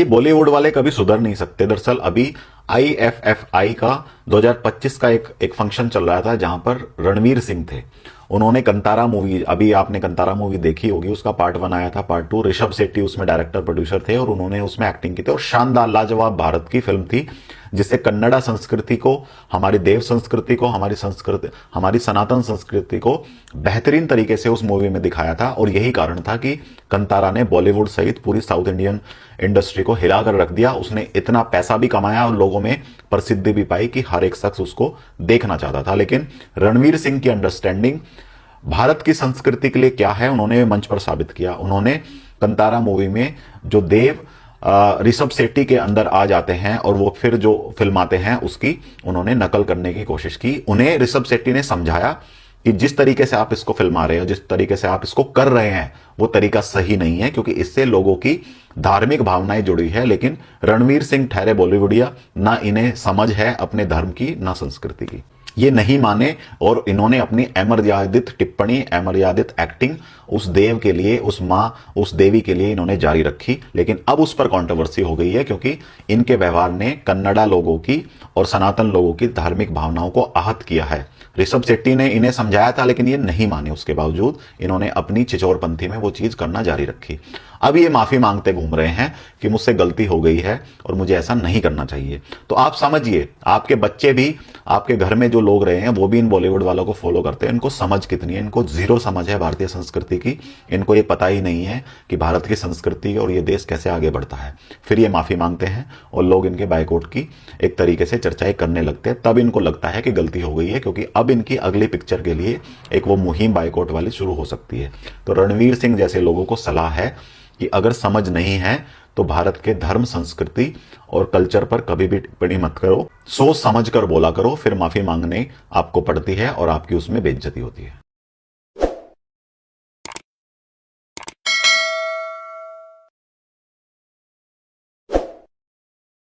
ये बॉलीवुड वाले कभी सुधर नहीं सकते। दरअसल अभी IFFI का 2025 का एक फंक्शन चल रहा था जहां पर रणवीर सिंह थे। उन्होंने कंतारा मूवी, अभी आपने कंतारा मूवी देखी होगी, उसका पार्ट 1 आया था, पार्ट 2 ऋषभ शेट्टी उसमें डायरेक्टर प्रोड्यूसर थे और उन्होंने उसमें एक्टिंग की थी और शानदार लाजवाब भारत की फिल्म थी जिससे कन्नड़ा संस्कृति को, हमारी देव संस्कृति को, हमारी सनातन संस्कृति को बेहतरीन तरीके से उस मूवी में दिखाया था। और यही कारण था कि कंतारा ने बॉलीवुड सहित पूरी साउथ इंडियन इंडस्ट्री को हिलाकर रख दिया। उसने इतना पैसा भी कमाया और लोगों में प्रसिद्धि भी पाई कि हर एक शख्स उसको देखना चाहता था। लेकिन रणवीर सिंह की अंडरस्टैंडिंग भारत की संस्कृति के लिए क्या है उन्होंने मंच पर साबित किया। उन्होंने कंतारा मूवी में जो देव ऋषभ शेट्टी के अंदर आ जाते हैं और वो फिर जो फिल्म आते हैं उसकी उन्होंने नकल करने की कोशिश की। उन्हें ऋषभ शेट्टी ने समझाया कि जिस तरीके से आप इसको फिल्मा रहे हो, जिस तरीके से आप इसको कर रहे हैं, वो तरीका सही नहीं है क्योंकि इससे लोगों की धार्मिक भावनाएं जुड़ी है। लेकिन रणवीर सिंह ठहरे बॉलीवुडिया, ना इन्हें समझ है अपने धर्म की ना संस्कृति की। ये नहीं माने और इन्होंने अपनी अमर्यादित टिप्पणी, अमर्यादित एक्टिंग उस देव के लिए, उस माँ, उस देवी के लिए इन्होंने जारी रखी। लेकिन अब उस पर कंट्रोवर्सी हो गई है क्योंकि इनके व्यवहार ने कन्नड़ा लोगों की और सनातन लोगों की धार्मिक भावनाओं को आहत किया है। ऋषभ शेट्टी ने इन्हें समझाया था लेकिन ये नहीं माने, उसके बावजूद इन्होंने अपनी चिचोरपंथी में वो चीज करना जारी रखी। अब ये माफी मांगते घूम रहे हैं कि मुझसे गलती हो गई है और मुझे ऐसा नहीं करना चाहिए। तो आप समझिए, आपके बच्चे भी, आपके घर में जो लोग रहे हैं वो भी इन बॉलीवुड वालों को फॉलो करते हैं। इनको समझ कितनी है? इनको जीरो समझ है भारतीय संस्कृति की। इनको ये पता ही नहीं है कि भारत की संस्कृति और ये देश कैसे आगे बढ़ता है। फिर ये माफी मांगते हैं और लोग इनके बायकॉट की एक तरीके से चर्चाएं करने लगते हैं। तब इनको लगता है कि गलती हो गई है क्योंकि अब इनकी अगली पिक्चर के लिए एक वो मुहिम बायकॉट वाली शुरू हो सकती है। तो रणवीर सिंह जैसे लोगों को सलाह है कि अगर समझ नहीं है तो भारत के धर्म, संस्कृति और कल्चर पर कभी भी टिप्पणी मत करो। सोच समझ कर बोला करो, फिर माफी मांगने आपको पड़ती है और आपकी उसमें बेइज्जती होती है।